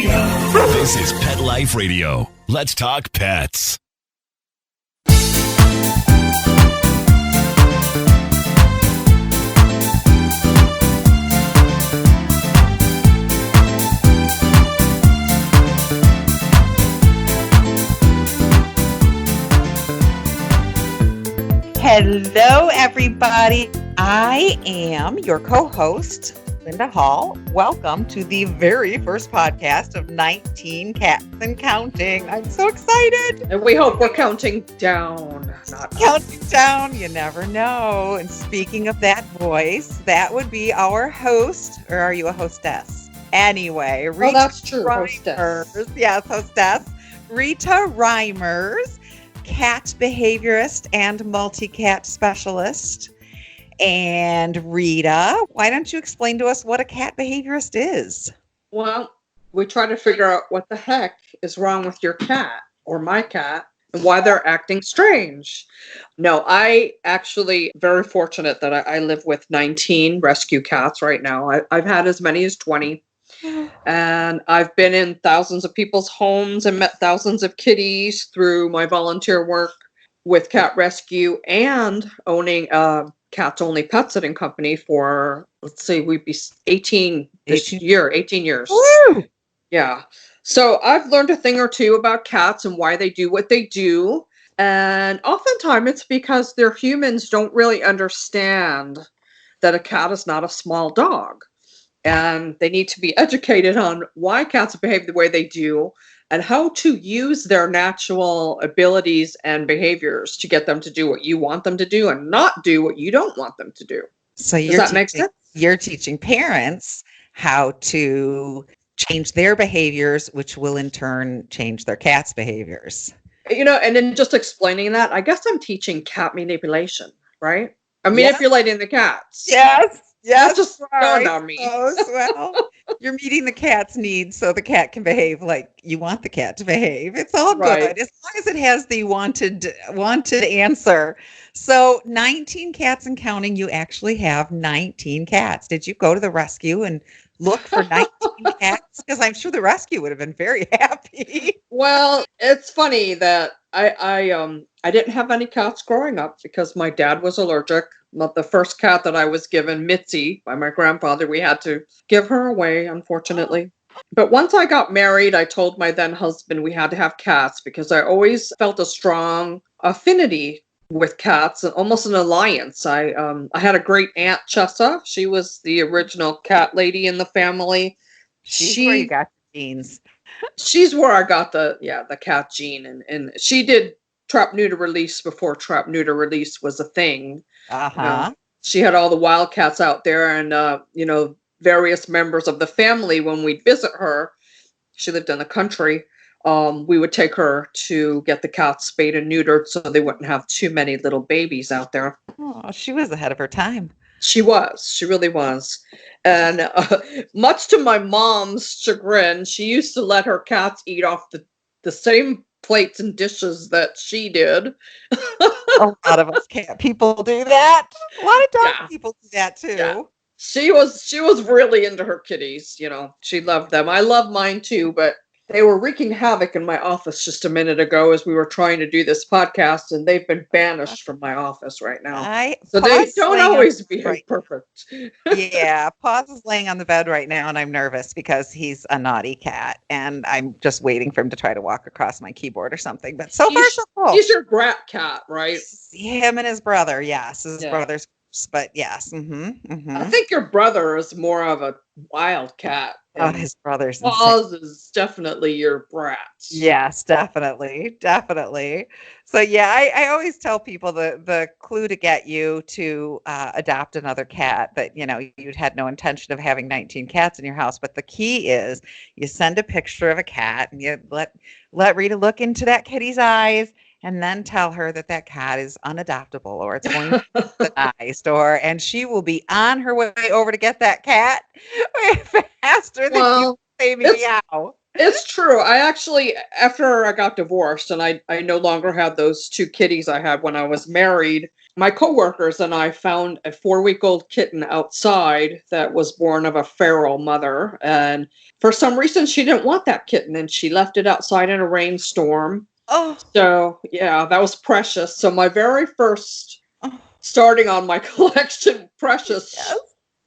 This is Pet Life Radio. Let's talk pets. Hello, everybody. I am your co-host, Linda Hall. Welcome to the very first podcast of 19 Cats and Counting. I'm so excited. And we hope we're counting down. Not counting down. You never know. And speaking of that voice, that would be our host. Or are you a hostess? Anyway, Rita. Oh, that's true. Reimers. Hostess. Yes, hostess. Rita Reimers, cat behaviorist and multi-cat specialist. And Rita, why don't you explain to us what a cat behaviorist is? Well, we try to figure out what the heck is wrong with your cat or my cat and why they're acting strange. No, I actually very fortunate that I live with 19 rescue cats right now. I've had as many as 20. And I've been in thousands of people's homes and met thousands of kitties through my volunteer work with cat rescue and owning a cats only pet sitting company for, let's see, we'd be 18 this year, 18 years. Woo! Yeah. So I've learned a thing or two about cats and why they do what they do. And oftentimes it's because their humans don't really understand that a cat is not a small dog. And they need to be educated on why cats behave the way they do and how to use their natural abilities and behaviors to get them to do what you want them to do and not do what you don't want them to do. So Does that make sense? You're teaching parents how to change their behaviors, which will in turn change their cat's behaviors. You know, and then just explaining that, I guess I'm teaching cat manipulation, right? I'm manipulating the cats. Yes. Yes, just dawned on me. Well, you're meeting the cat's needs so the cat can behave like you want the cat to behave. It's all Right. good as long as it has the wanted answer. So 19 cats and counting, you actually have 19 cats. Did you go to the rescue and look for 19 cats? Because I'm sure the rescue would have been very happy. Well, it's funny that I didn't have any cats growing up because my dad was allergic. Not the first cat that I was given, Mitzi, by my grandfather, we had to give her away, unfortunately. But once I got married, I told my then husband we had to have cats because I always felt a strong affinity with cats, almost an alliance. I had a great aunt, Chessa. She was the original cat lady in the family. She's where you got the genes. She's where I got the cat gene, and she did trap neuter release before trap neuter release was a thing. She had all the wild cats out there, and various members of the family. When we'd visit her, she lived in the country. We would take her to get the cats spayed and neutered so they wouldn't have too many little babies out there. Oh, she was ahead of her time. She was. She really was. And much to my mom's chagrin, she used to let her cats eat off the same plates and dishes that she did. A lot of us cat people do that. A lot of dog people do that too. Yeah. She was really into her kitties. You know, she loved them. I love mine too, but they were wreaking havoc in my office just a minute ago as we were trying to do this podcast, and they've been banished from my office right now. So they don't always behave perfect. Yeah, Paws is laying on the bed right now, and I'm nervous because he's a naughty cat, and I'm just waiting for him to try to walk across my keyboard or something. But so far, so cool. He's your brat cat, right? Him and his brother, yes. His brother's, but yes. I think your brother is more of a wild cat. Oh, his brother's Paws is definitely your brat. Yes, definitely. So yeah, I always tell people the clue to get you to adopt another cat, that you had no intention of having 19 cats in your house, but the key is you send a picture of a cat and you let Rita look into that kitty's eyes. And then tell her that cat is unadoptable or it's going to be euthanized, and she will be on her way over to get that cat faster than you say meow. It's true. I actually, after I got divorced and I no longer had those two kitties I had when I was married, my coworkers and I found a 4-week-old kitten outside that was born of a feral mother. And for some reason, she didn't want that kitten and she left it outside in a rainstorm. Oh, So, yeah, that was precious. So, my very first oh, starting on my collection, precious, yes.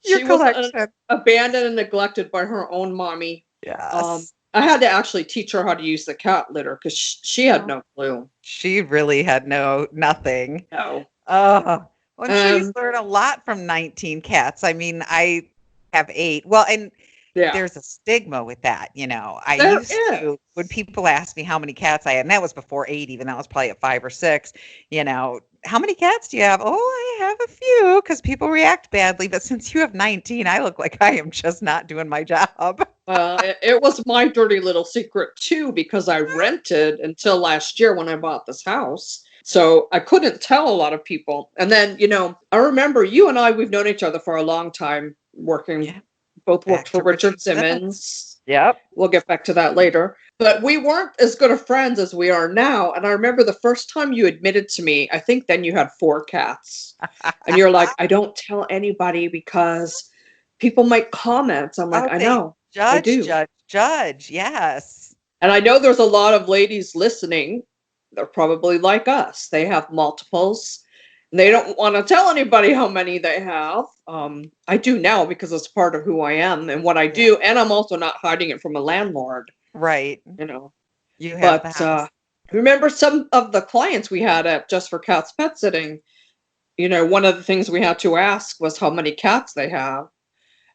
Your she was collection. abandoned and neglected by her own mommy. Yes. I had to actually teach her how to use the cat litter because she had Oh, no clue. she really had nothing. No. Oh, well, I'm sure you Um, learned a lot from 19 cats. I mean, I have 8. Well, and yeah, there's a stigma with that, you know. I there used to, when is. people ask me how many cats I had, and that was before 8, even that was probably at 5 or 6, you know, how many cats do you have? Oh, I have a few because people react badly. But since you have 19, I look like I am just not doing my job. It was my dirty little secret too because I rented until last year when I bought this house. So I couldn't tell a lot of people. And then, I remember you and I, we've known each other for a long time working, Yeah. both worked Back for to Richard Richard Simmons. Simmons. Yep. We'll get back to that later. But we weren't as good of friends as we are now. And I remember the first time you admitted to me, I think then you had 4 cats. And you're like, I don't tell anybody because people might comment. I'm like, Oh, I they know, I judge, do. judge, judge. Yes. And I know there's a lot of ladies listening. They're probably like us. They have multiples. And they don't want to tell anybody how many they have. I do now because it's part of who I am and what I Yeah. do. And I'm also not hiding it from a landlord, Right. you know. You have the But house. remember some of the clients we had at Just for Cats Pet Sitting, one of the things we had to ask was how many cats they have.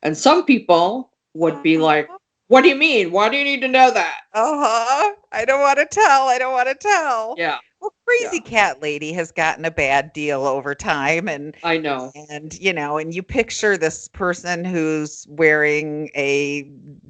And some people would be like, what do you mean? Why do you need to know that? Uh-huh. I don't want to tell. I don't want to tell. Yeah, Well, Crazy yeah, Cat Lady has gotten a bad deal over time, I know. and you picture this person who's wearing a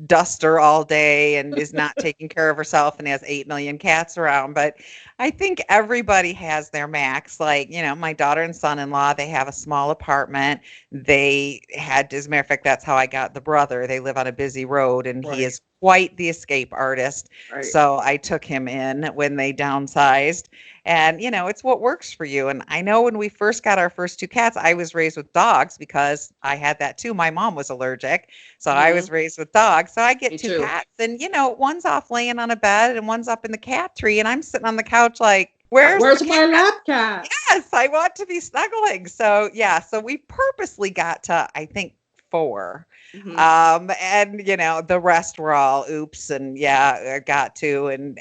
duster all day and is not taking care of herself and has 8 million cats around. But I think everybody has their max. Like, my daughter and son-in-law, they have a small apartment. They had, as a matter of fact, that's how I got the brother. They live on a busy road and he Right, is quite the escape artist. right. So I took him in when they downsized. And, it's what works for you. And I know when we first got our first 2 cats, I was raised with dogs because I had that too. My mom was allergic. So I Hmm. was raised with dogs. So I get Me 2 too. cats and, one's off laying on a bed and one's up in the cat tree. And I'm sitting on the couch like, where's the Where's cat? my lab cat? Yes, I want to be snuggling. So yeah, so we purposely got to, I think, 4. Hmm. And the rest were all oops and yeah, I got to and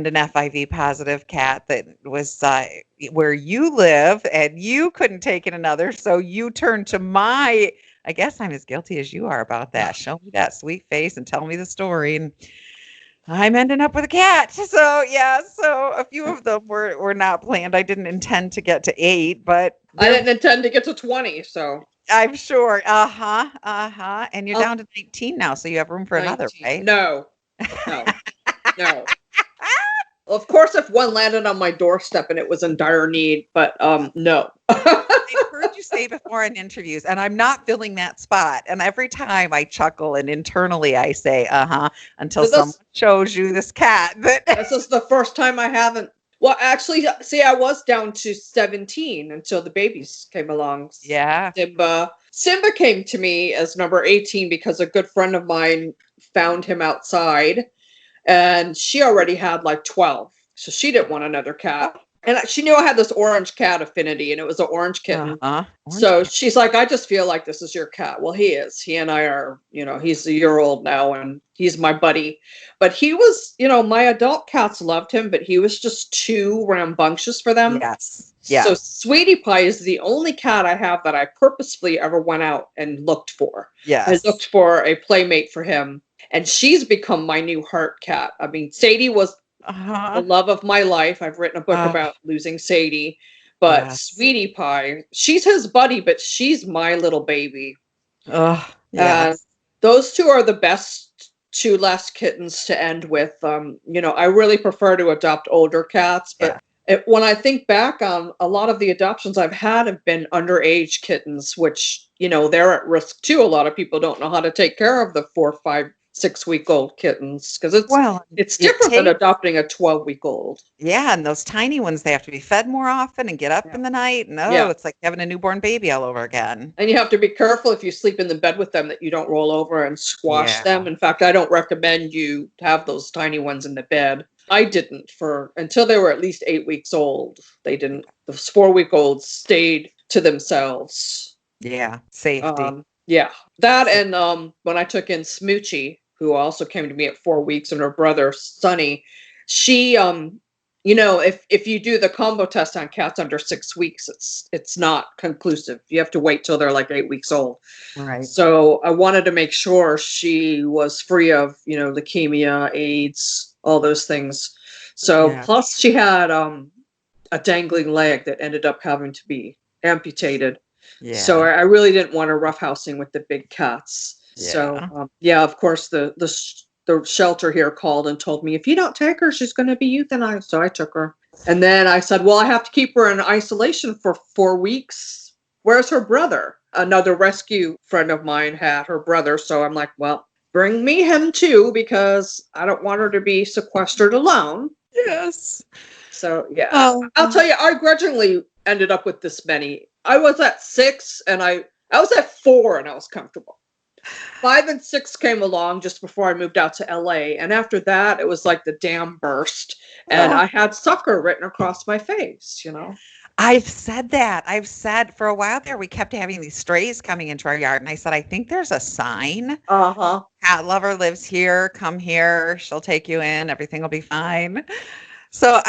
an FIV positive cat that was where you live and you couldn't take in another. So you turned to I guess I'm as guilty as you are about that. Show me that sweet face and tell me the story. And I'm ending up with a cat. So yeah, so a few of them were not planned. I didn't intend to get to 8, but I didn't intend to get to 20, so I'm sure. Uh-huh. Uh-huh. And you're I'll down to 19 now, so you have room for another, 19. right? No, no, no. Well, of course, if one landed on my doorstep and it was in dire need, but no. I've heard you say before in interviews, and I'm not filling that spot. And every time I chuckle and internally I say, uh-huh, until someone This shows you this cat that this is the first time I haven't. Well, actually, see, I was down to 17 until the babies came along. yeah. Simba came to me as number 18 because a good friend of mine found him outside, and she already had like 12, so she didn't want another cat. And she knew I had this orange cat affinity, and it was an orange kitten. Uh-huh. So she's like, I just feel like this is your cat. Well, he is. He and I are, he's a year old now and he's my buddy. But he was, my adult cats loved him, but he was just too rambunctious for them. Yes. So Yes. Sweetie Pie is the only cat I have that I purposefully ever went out and looked for. I Yes. looked for a playmate for him. And she's become my new heart cat. I mean, Sadie was the Uh-huh. love of my life. I've written a book about losing Sadie. But Yes. Sweetie Pie, she's his buddy, but she's my little baby. Yes. Those 2 are the best 2 last kittens to end with. I really prefer to adopt older cats, but when I think back on a lot of the adoptions I've had have been underage kittens, which, they're at risk too. A lot of people don't know how to take care of the 4, 5, 6-week-old kittens, because Well, it's it different than takes, adopting a 12-week-old. yeah, and those tiny ones, they have to be fed more often and get up Yeah. in the night. And Yeah. it's like having a newborn baby all over again. And you have to be careful if you sleep in the bed with them that you don't roll over and squash Yeah. them. In fact, I don't recommend you have those tiny ones in the bed. I didn't for until they were at least 8 weeks old. They didn't. Those 4-week-olds stayed to themselves. Yeah. Safety. Yeah, that and when I took in Smoochie, who also came to me at 4 weeks, and her brother Sunny, she if you do the combo test on cats under 6 weeks, it's not conclusive. You have to wait till they're like 8 weeks old. Right. So I wanted to make sure she was free of leukemia, AIDS, all those things. So Yeah. plus she had a dangling leg that ended up having to be amputated. Yeah. So I really didn't want her roughhousing with the big cats. Yeah. So of course the shelter here called and told me, if you don't take her, she's going to be euthanized. So I took her. And then I said, well, I have to keep her in isolation for 4 weeks. Where's her brother? Another rescue friend of mine had her brother. So I'm like, well, bring me him too, because I don't want her to be sequestered alone. Yes. So yeah, Oh. I'll tell you, I grudgingly ended up with this many. I was at 6 and I was at 4 and I was comfortable. 5 and 6 came along just before I moved out to LA. And after that, it was like the dam burst and I had sucker written across my face, I've said that. I've said for a while there, we kept having these strays coming into our yard. And I said, I think there's a sign. Uh-huh. Cat lover lives here. Come here. She'll take you in. Everything will be fine. So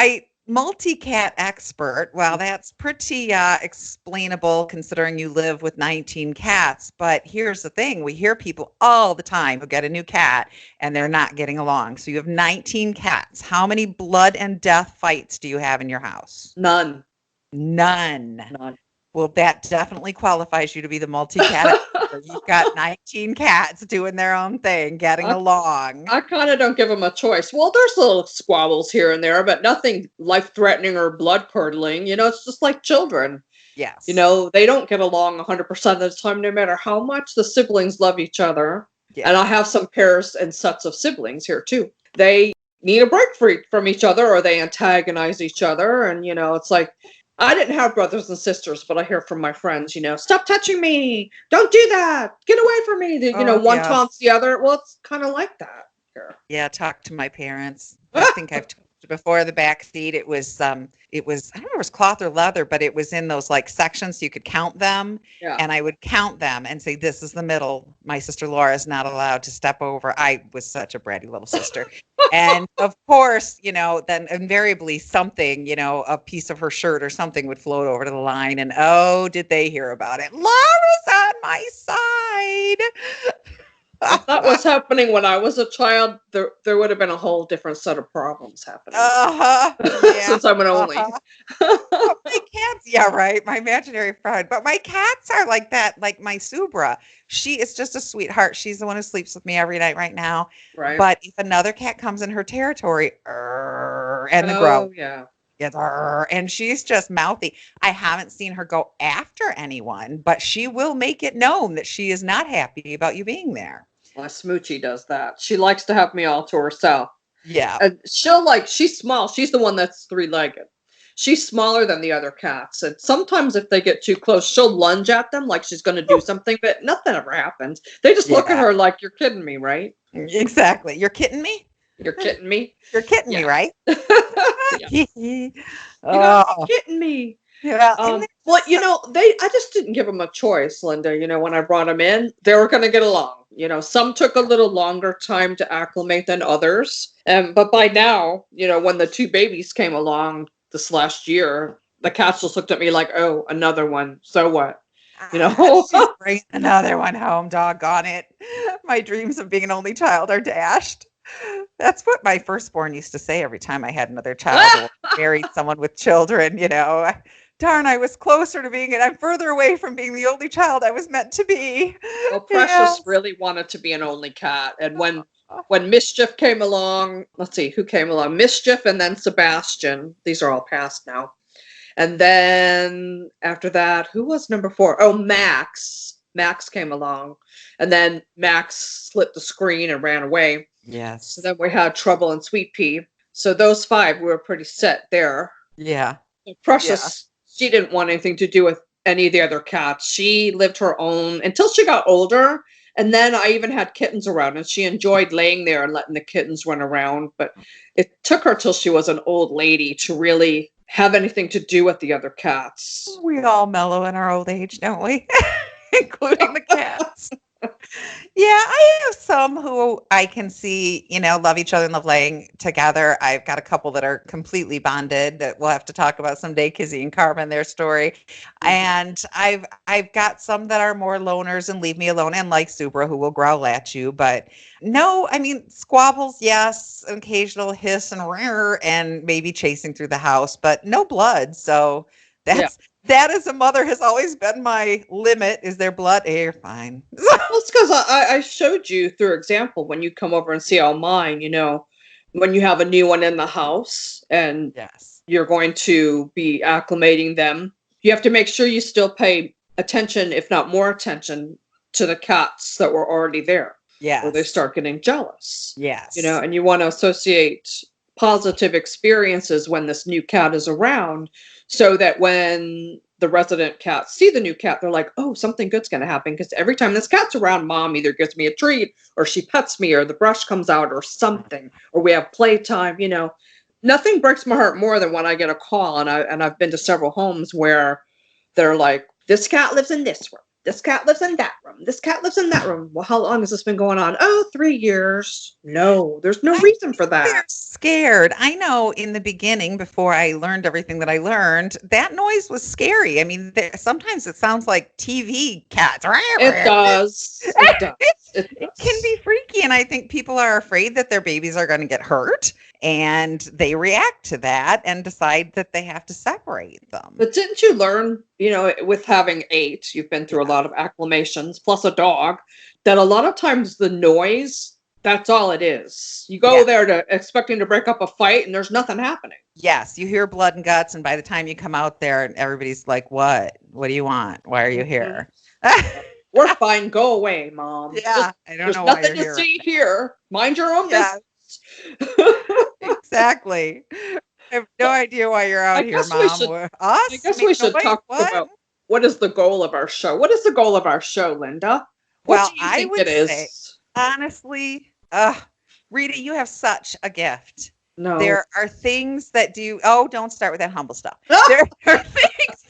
multi-cat expert. Well, that's pretty explainable considering you live with 19 cats. But here's the thing. We hear people all the time who get a new cat and they're not getting along. So you have 19 cats. How many blood and death fights do you have in your house? None. None. Well, that definitely qualifies you to be the multi-cat expert. You've got 19 cats doing their own thing, getting along. I kind of don't give them a choice. Well, there's little squabbles here and there, but nothing life-threatening or blood-curdling. It's just like children. Yes. They don't get along 100% of the time, no matter how much the siblings love each other. Yeah. And I have some pairs and sets of siblings here, too. They need a break from each other, or they antagonize each other. And, it's like, I didn't have brothers and sisters, but I hear from my friends, stop touching me. Don't do that. Get away from me. One taunts the other. Well, it's kind of like that here. Yeah, talk to my parents. I think I've told you before, the back seat, it was I don't know if it was cloth or leather, but it was in those like sections so you could count them. Yeah. And I would count them and say, this is the middle. My sister Laura is not allowed to step over. I was such a bratty little sister. And of course, then invariably something, a piece of her shirt or something would float over to the line. And oh, did they hear about it? Laura's on my side. If that was happening when I was a child, there would have been a whole different set of problems happening. Yeah, since I'm an only. My cats, yeah, right. My imaginary friend. But my cats are like that. Like my Subra. She is just a sweetheart. She's the one who sleeps with me every night right now. Right. But if another cat comes in her territory, and the growl. Yeah. And she's just mouthy. I haven't seen her go after anyone, but she will make it known that she is not happy about you being there. My Smoochie does that. She likes to have me all to herself. Yeah. And she's small. She's the one that's 3-legged. She's smaller than the other cats. And sometimes if they get too close, she'll lunge at them like she's going to do something, but nothing ever happens. They just look at her like, you're kidding me, right? Exactly. You're kidding me? You're kidding me? You're kidding me, right? You're kidding me. Yeah. Well, I just didn't give them a choice, Linda. When I brought them in, they were going to get along. Some took a little longer time to acclimate than others. But by now, when the 2 babies came along this last year, the cats just looked at me like, oh, another one. So what? She's bringing another one home, doggone it. My dreams of being an only child are dashed. That's what my firstborn used to say every time I had another child or married someone with children, Darn, I was closer to I'm further away from being the only child I was meant to be. Well, Precious really wanted to be an only cat. And when Mischief came along, let's see, who came along? Mischief and then Sebastian. These are all past now. And then after that, who was number 4? Oh, Max. Max came along, and then Max slipped the screen and ran away. Yes. So then we had Trouble and Sweet Pea. So those 5, we were pretty set there. Yeah. Precious, she didn't want anything to do with any of the other cats. She lived her own until she got older. And then I even had kittens around, and she enjoyed laying there and letting the kittens run around. But it took her till she was an old lady to really have anything to do with the other cats. We all mellow in our old age, don't we? Including the cats. Yeah, I have some who I can see, love each other and love laying together. I've got a couple that are completely bonded that we'll have to talk about someday, Kizzy and Carmen, their story. And I've got some that are more loners and leave me alone, and like Subra, who will growl at you. But no, I mean, squabbles, yes, an occasional hiss and rare, and maybe chasing through the house, but no blood. So that as a mother has always been my limit. Is there blood? You're fine. Well, it's because I showed you through example when you come over and see all mine, when you have a new one in the house and yes, you're going to be acclimating them, you have to make sure you still pay attention, if not more attention, to the cats that were already there. Yes. Or they start getting jealous. Yes. And you want to associate positive experiences when this new cat is around, so that when the resident cats see the new cat, they're like, oh, something good's going to happen. Because every time this cat's around, mom either gives me a treat, or she pets me, or the brush comes out, or something, or we have playtime. Nothing breaks my heart more than when I get a call, and I've been to several homes where they're like, this cat lives in this room. This cat lives in that room. This cat lives in that room. Well, how long has this been going on? Oh, 3 years. No, there's no reason for that. They're scared. I know in the beginning, before I learned everything that I learned, that noise was scary. I mean, sometimes it sounds like TV cats. It does. It does. It can be freaky. And I think people are afraid that their babies are going to get hurt. And they react to that and decide that they have to separate them. But didn't you learn, with having 8, you've been through a lot of acclimations, plus a dog, that a lot of times the noise, that's all it is. You go there expecting to break up a fight, and there's nothing happening. Yes, you hear blood and guts, and by the time you come out there, and everybody's like, what? What do you want? Why are you here? We're fine. Go away, Mom. Yeah, I don't know why you're here. There's nothing to see here. Mind your own business. Exactly. I have no idea why you're out here, Mom. I guess we should talk about what is the goal of our show. What is the goal of our show, Linda? What do you think it is? Honestly, Rita, you have such a gift. No. There are things that don't start with that humble stuff. There are things.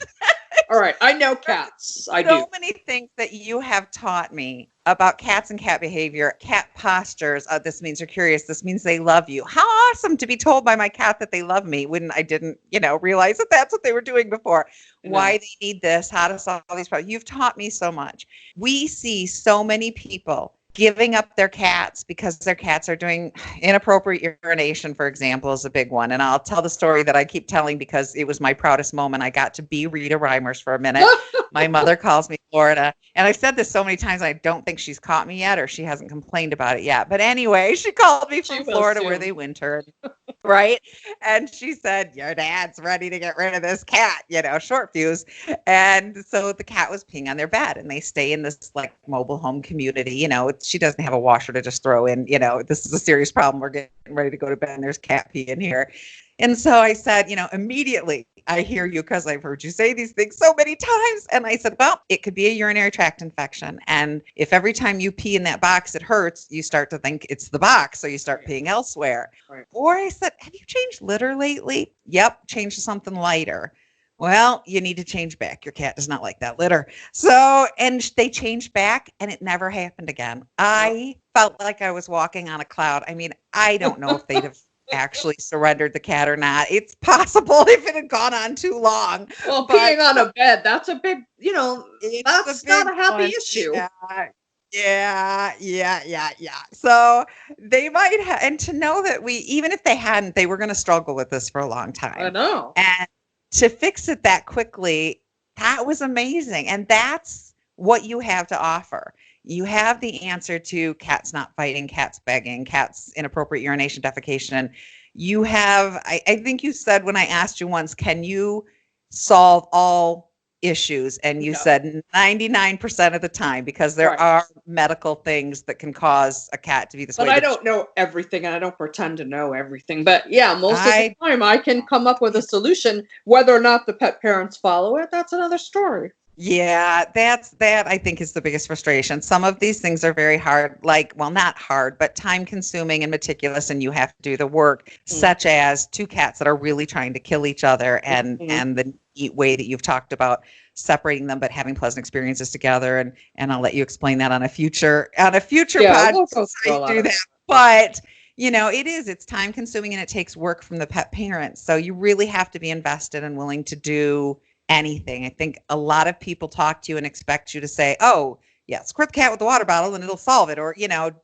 All right, I know cats. I do. So many things that you have taught me about cats and cat behavior, cat postures. This means you're curious. This means they love you. How awesome to be told by my cat that they love me when I didn't, realize that that's what they were doing before. Why they need this, how to solve these problems. You've taught me so much. We see so many people giving up their cats because their cats are doing inappropriate urination, for example, is a big one. And I'll tell the story that I keep telling because it was my proudest moment. I got to be Rita Reimers for a minute. My mother calls me Florida. And I've said this so many times, I don't think she's caught me yet, or she hasn't complained about it yet. But anyway, she called me from Florida where they wintered. Right. And she said, your dad's ready to get rid of this cat, short fuse. And so the cat was peeing on their bed, and they stay in this like mobile home community. She doesn't have a washer to just throw in, this is a serious problem. We're getting ready to go to bed and there's cat pee in here. And so I said, immediately I hear you because I've heard you say these things so many times. And I said, well, it could be a urinary tract infection. And if every time you pee in that box, it hurts, you start to think it's the box. So you start peeing elsewhere. Right. Or I said, have you changed litter lately? Yep. Changed to something lighter. Well, you need to change back. Your cat does not like that litter. So, and they changed back and it never happened again. I felt like I was walking on a cloud. I mean, I don't know if they'd have actually surrendered the cat or not. It's possible if it had gone on too long. Well, peeing on a bed, that's a big, that's not a happy issue. Yeah. So they might have, and to know that even if they hadn't, they were going to struggle with this for a long time. I know. And to fix it that quickly, that was amazing. And that's what you have to offer. You have the answer to cats not fighting, cats begging, cats inappropriate urination, defecation. You have, I think you said when I asked you once, can you solve all issues, and you Yeah. said 99% of the time, because there Right. are medical things that can cause a cat to be this But way. I don't know everything, and I don't pretend to know everything. But yeah, most of the I time I can come up with a solution. Whether or not the pet parents follow it, that's another story. Yeah, that I think is the biggest frustration. Some of these things are very hard, like, well, not hard, but time consuming and meticulous, and you have to do the work, such as two cats that are really trying to kill each other, and the neat way that you've talked about separating them but having pleasant experiences together, and I'll let you explain that on a future Yeah, podcast. we'll go I through a lot do of that. it. But it's time consuming, and it takes work from the pet parents. So you really have to be invested and willing to do anything. I think a lot of people talk to you and expect you to say, oh, yeah, squirt the cat with the water bottle and it'll solve it. Or,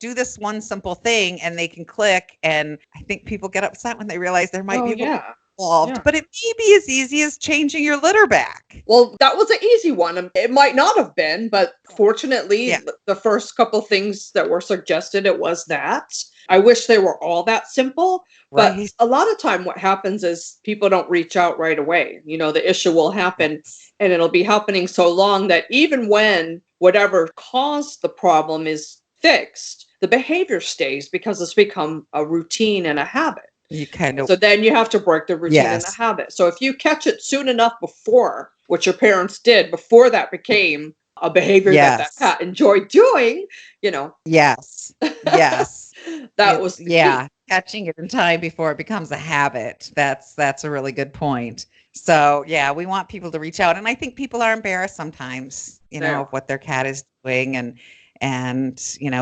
do this one simple thing and they can click. And I think people get upset when they realize there might Oh, be a little yeah. involved, Yeah. but it may be as easy as changing your litter back. Well, that was an easy one. It might not have been, but fortunately, Yeah. the first couple things that were suggested, it was that. I wish they were all that simple, but Right. a lot of time what happens is people don't reach out right away. The issue will happen, and it'll be happening so long that even when whatever caused the problem is fixed, the behavior stays because it's become a routine and a habit. You kind of, So then you have to break the routine and the yes. habit. So if you catch it soon enough before, what your parents did before that became a behavior that Yes. cat enjoyed doing, Yes. Yes. that was the key. Catching it in time before it becomes a habit. That's a really good point. So yeah, we want people to reach out, and I think people are embarrassed sometimes, Yeah. of what their cat is doing, and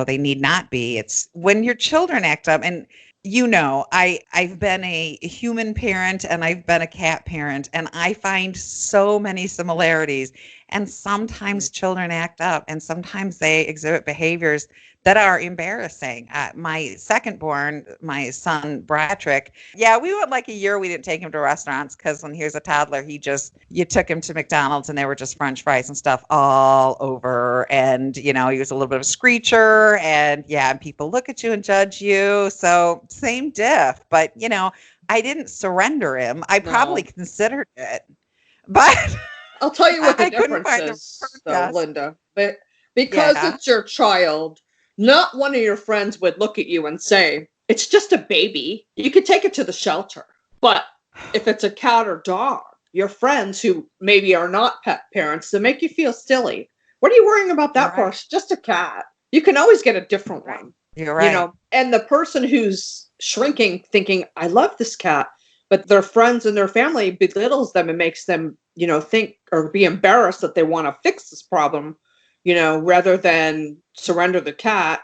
they need not be. It's when your children act up, and I've been a human parent and I've been a cat parent, and I find so many similarities. And sometimes children act up, and sometimes they exhibit behaviors that are embarrassing. My second born, my son, Bradrick, we went like a year. We didn't take him to restaurants because when he was a toddler, you took him to McDonald's and there were just French fries and stuff all over. And, he was a little bit of a screecher, and people look at you and judge you. So same diff, but, I didn't surrender him. I probably No. considered it, but I'll tell you what the I couldn't difference find the is, perfect though, yes. Linda. But because Yeah. it's your child, not one of your friends would look at you and say, it's just a baby. You could take it to the shelter. But if it's a cat or dog, your friends who maybe are not pet parents, they make you feel silly. What are you worrying about that for? Right. It's just a cat. You can always get a different Right. one. You're right. And the person who's shrinking, thinking, I love this cat, but their friends and their family belittles them and makes them, think or be embarrassed that they want to fix this problem, rather than surrender the cat.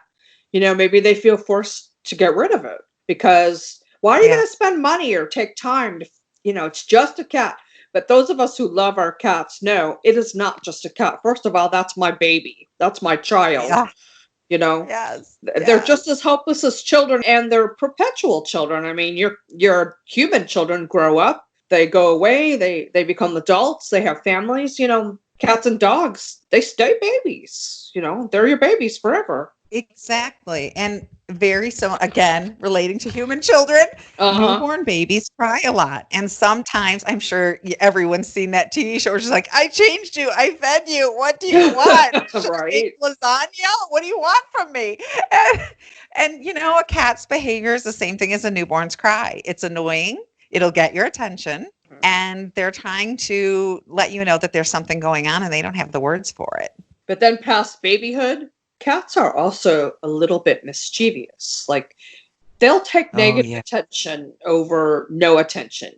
Maybe they feel forced to get rid of it because why are you going to spend money or take time to, it's just a cat. But those of us who love our cats know it is not just a cat. First of all, that's my baby. That's my child. Yeah. Yes. They're just as helpless as children, and they're perpetual children. I mean, your human children grow up, they go away, they become adults, they have families. Cats and dogs, they stay babies. They're your babies forever. Exactly. And very so, again, relating to human children, newborn babies cry a lot. And sometimes, I'm sure everyone's seen that TV show, which is like, I changed you, I fed you, what do you want? Should I make lasagna? What do you want from me? And a cat's behavior is the same thing as a newborn's cry. It's annoying. It'll get your attention. And they're trying to let you know that there's something going on and they don't have the words for it. But then past babyhood, cats are also a little bit mischievous. Like, they'll take negative attention over no attention.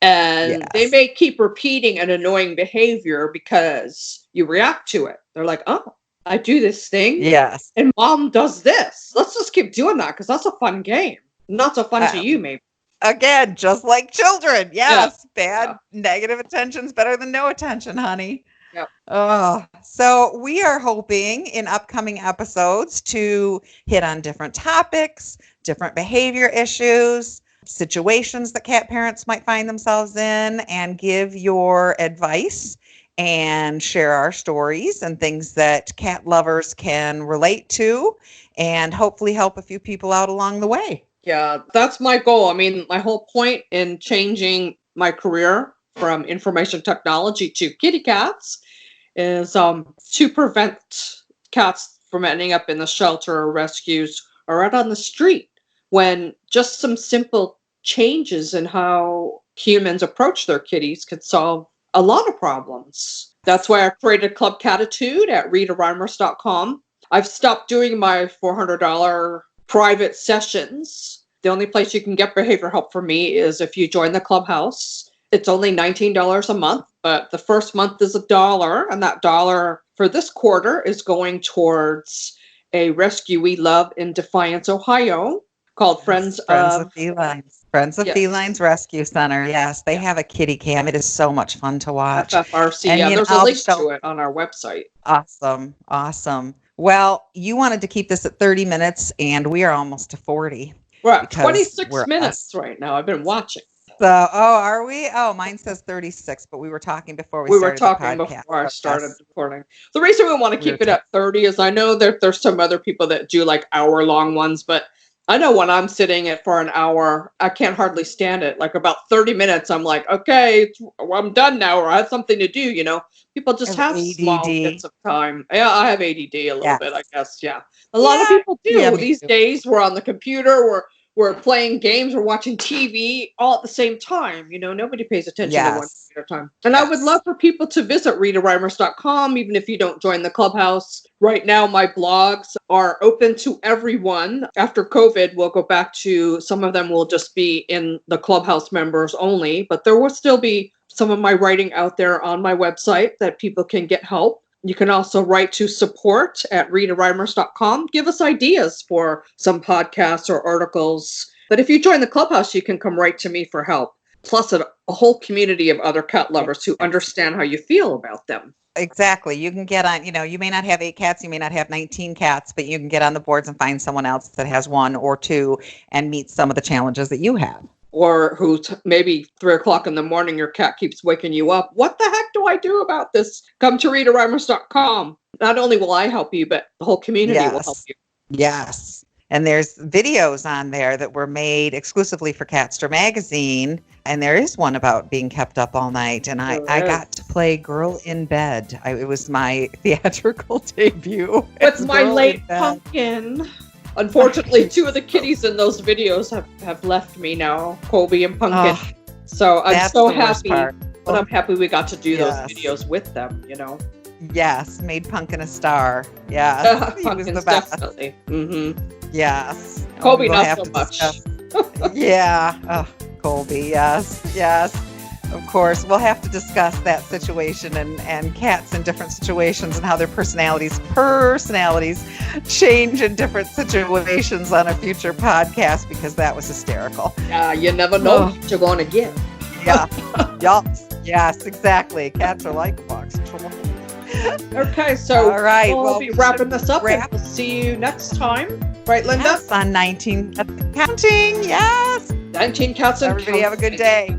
And they may keep repeating an annoying behavior because you react to it. They're like, oh, I do this thing. Yes. And mom does this. Let's just keep doing that because that's a fun game. Not so fun to you, maybe. Again, just like children. Yes. Bad negative attention's better than no attention, honey. Yep. So we are hoping in upcoming episodes to hit on different topics, different behavior issues, situations that cat parents might find themselves in, and give your advice and share our stories and things that cat lovers can relate to, and hopefully help a few people out along the way. Yeah, that's my goal. I mean, my whole point in changing my career from information technology to kitty cats is to prevent cats from ending up in the shelter or rescues or out on the street, when just some simple changes in how humans approach their kitties could solve a lot of problems. That's why I created Club Catitude at ritareimers.com. I've stopped doing my $400 private sessions. The only place you can get behavior help from me is if you join the clubhouse. It's only $19 a month, but the first month is $1, and that dollar for this quarter is going towards a rescue we love in Defiance, Ohio, called Friends of Felines. Friends of Felines Rescue Center. Yes, they have a kitty cam. It is so much fun to watch. FFRC. And there's a link to it on our website. Awesome. Well, you wanted to keep this at 30 minutes, and we are almost to 40. We're at 26 minutes right now. I've been watching. So, are we? Oh, mine says 36, but we were talking before we started the podcast. We were talking before I started recording. The reason we want to keep it at 30 is I know that there's some other people that do like hour-long ones, but I know when I'm sitting for an hour, I can't hardly stand it. Like about 30 minutes, I'm like, okay, I'm done now, or I have something to do, you know. People just have small bits of time. Yeah, I have ADD a little bit, I guess, yeah. A lot of people do. These days, we're on the computer, we're playing games, we're watching TV all at the same time. You know, nobody pays attention to one thing at a time. And I would love for people to visit ritareimers.com, even if you don't join the clubhouse. Right now, my blogs are open to everyone. After COVID, we'll go back to, some of them will just be in the clubhouse members only, but there will still be some of my writing out there on my website that people can get help. You can also write to support at ritareimers.com. Give us ideas for some podcasts or articles. But if you join the clubhouse, you can come right to me for help. Plus a whole community of other cat lovers who understand how you feel about them. Exactly. You can get on, you may not have 8 cats, you may not have 19 cats, but you can get on the boards and find someone else that has 1 or 2 and meet some of the challenges that you have. Or maybe 3 o'clock in the morning, your cat keeps waking you up. What the heck do I do about this? Come to ritareimers.com. Not only will I help you, but the whole community will help you. Yes. And there's videos on there that were made exclusively for Catster Magazine. And there is one about being kept up all night. And I got to play Girl in Bed. It was my theatrical debut. It's my late pumpkin. Unfortunately, 2 of the kitties in those videos have left me now, Colby and Pumpkin. So I'm so happy, but I'm happy we got to do those videos with them, you know. Yes, made Pumpkin a star. Yeah, he was the best. Definitely. Mm-hmm. Yes. Colby, not so much. Yeah. Oh, Colby, yes. Of course, we'll have to discuss that situation and cats in different situations and how their personalities change in different situations on a future podcast, because that was hysterical. Yeah, you never know what you're going to get. Yeah. Yes, exactly. Cats are like a box of toys. Okay, so all right, we'll be wrapping this up, and we'll see you next time. Right, Linda? Yes, on 19 counting. Yes. 19 cats and everybody have a good day.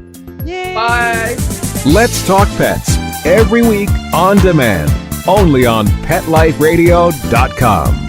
Yay. Bye. Let's Talk Pets every week on demand, only on PetLifeRadio.com.